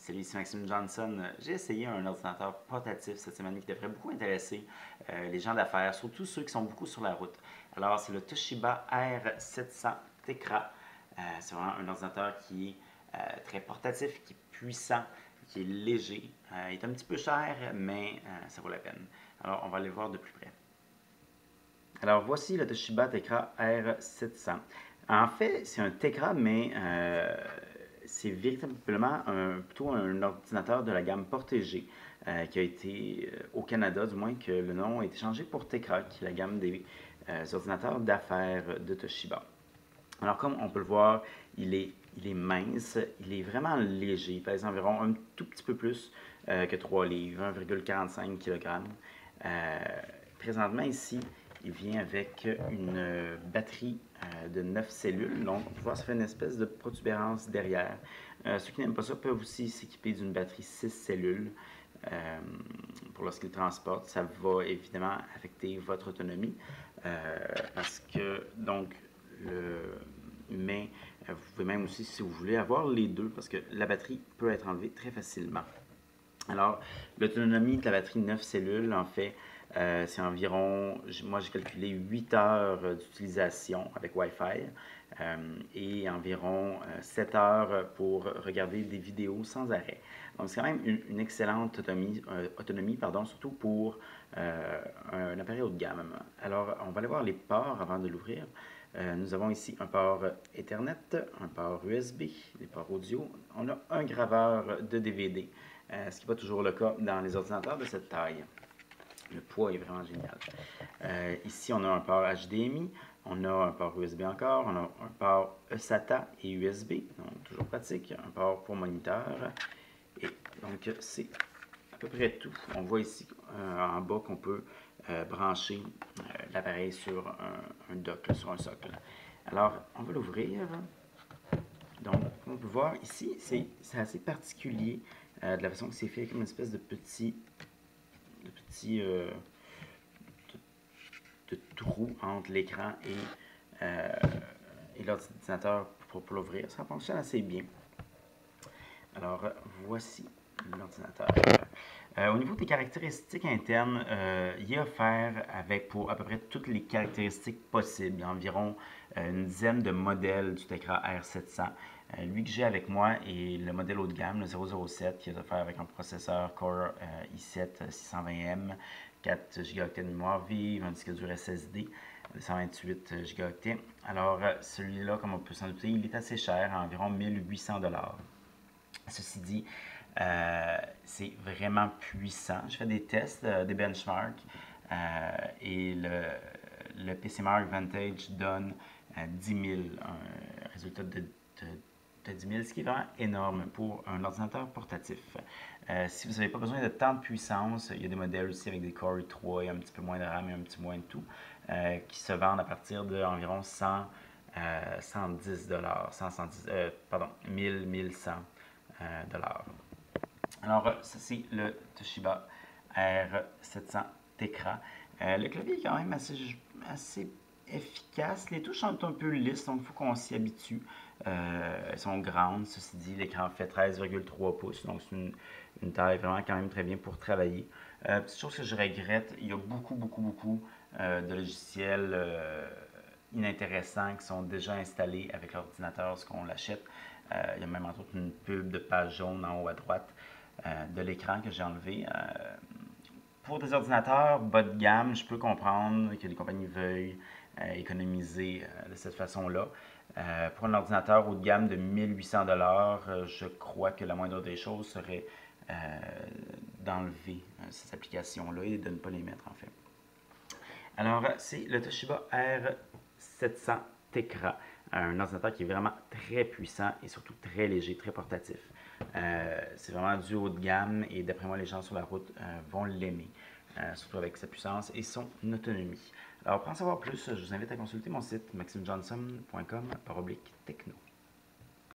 Salut, ici Maxime Johnson. J'ai essayé un ordinateur portatif cette semaine qui devrait beaucoup intéresser les gens d'affaires, surtout ceux qui sont beaucoup sur la route. Alors, c'est le Toshiba R700 Tecra. C'est vraiment un ordinateur qui est très portatif, qui est puissant, qui est léger. Il est un petit peu cher, mais ça vaut la peine. Alors, on va aller voir de plus près. Alors, voici le Toshiba Tecra R700. En fait, c'est un Tecra, mais c'est véritablement plutôt un ordinateur de la gamme Portégé, qui a été, au Canada du moins, que le nom a été changé pour Tecra, qui est la gamme des ordinateurs d'affaires de Toshiba. Alors, comme on peut le voir, il est mince, il est vraiment léger, il pèse environ un tout petit peu plus que 3 livres, 1,45 kg. Présentement ici, il vient avec une batterie de 9 cellules, donc on peut voir ça fait une espèce de protubérance derrière. Ceux qui n'aiment pas ça peuvent aussi s'équiper d'une batterie 6 cellules pour lorsqu'ils transportent. Ça va évidemment affecter votre autonomie parce que, donc, mais vous pouvez même aussi, si vous voulez, avoir les deux parce que la batterie peut être enlevée très facilement. Alors, l'autonomie de la batterie 9 cellules, en fait, c'est environ, moi j'ai calculé 8 heures d'utilisation avec Wi-Fi et environ 7 heures pour regarder des vidéos sans arrêt. Donc, c'est quand même une excellente autonomie, surtout pour un appareil haut de gamme. Alors, on va aller voir les ports avant de l'ouvrir. Nous avons ici un port Ethernet, un port USB, des ports audio. On a un graveur de DVD, ce qui n'est pas toujours le cas dans les ordinateurs de cette taille. Le poids est vraiment génial. Ici, on a un port HDMI, on a un port USB encore, on a un port eSATA et USB, donc toujours pratique, un port pour moniteur. Et donc, c'est à peu près tout. On voit ici en bas qu'on peut brancher l'appareil sur un dock, sur un socle. Alors, on va l'ouvrir. Donc, on peut voir ici, c'est assez particulier de la façon que c'est fait, comme une espèce de petit de trou entre l'écran et l'ordinateur pour l'ouvrir. Ça fonctionne assez bien. Alors, voici l'ordinateur. Au niveau des caractéristiques internes, il est offert avec pour à peu près toutes les caractéristiques possibles, environ une dizaine de modèles du Tecra R700. Lui que j'ai avec moi est le modèle haut de gamme, le 007, qui est offert avec un processeur Core i7 620M, 4 Go de mémoire vive, un disque dur SSD de 128 Go. Alors, celui-là, comme on peut s'en douter, il est assez cher, à environ 1800 $. Ceci dit, c'est vraiment puissant. Je fais des tests, des benchmarks, et le PCMark Vantage donne 10 000, un résultat de 10 000, ce qui est vraiment énorme pour un ordinateur portatif. Si vous n'avez pas besoin de tant de puissance, il y a des modèles aussi avec des Core i3 et un petit peu moins de RAM et un petit moins de tout, qui se vendent à partir d'environ 110 $, pardon, 1100 $. Alors, ça c'est le Toshiba R700 Tecra. Le clavier est quand même assez efficace. Les touches sont un peu lisses, donc il faut qu'on s'y habitue. Elles sont grandes, ceci dit, l'écran fait 13,3 pouces, donc c'est une taille vraiment quand même très bien pour travailler. Petite chose que je regrette, il y a beaucoup de logiciels inintéressants qui sont déjà installés avec l'ordinateur lorsqu'on l'achète. Il y a même entre autres une pub de page jaune en haut à droite de l'écran que j'ai enlevé. Pour des ordinateurs bas de gamme, je peux comprendre que les compagnies veuillent économiser de cette façon-là. Pour un ordinateur haut de gamme de 1800 $, je crois que la moindre des choses serait d'enlever ces applications-là et de ne pas les mettre en fait. Alors, c'est le Toshiba R700 Tecra, un ordinateur qui est vraiment très puissant et surtout très léger, très portatif. C'est vraiment du haut de gamme et d'après moi, les gens sur la route vont l'aimer, surtout avec sa puissance et son autonomie. Alors, pour en savoir plus, je vous invite à consulter mon site maximejohnson.com/techno.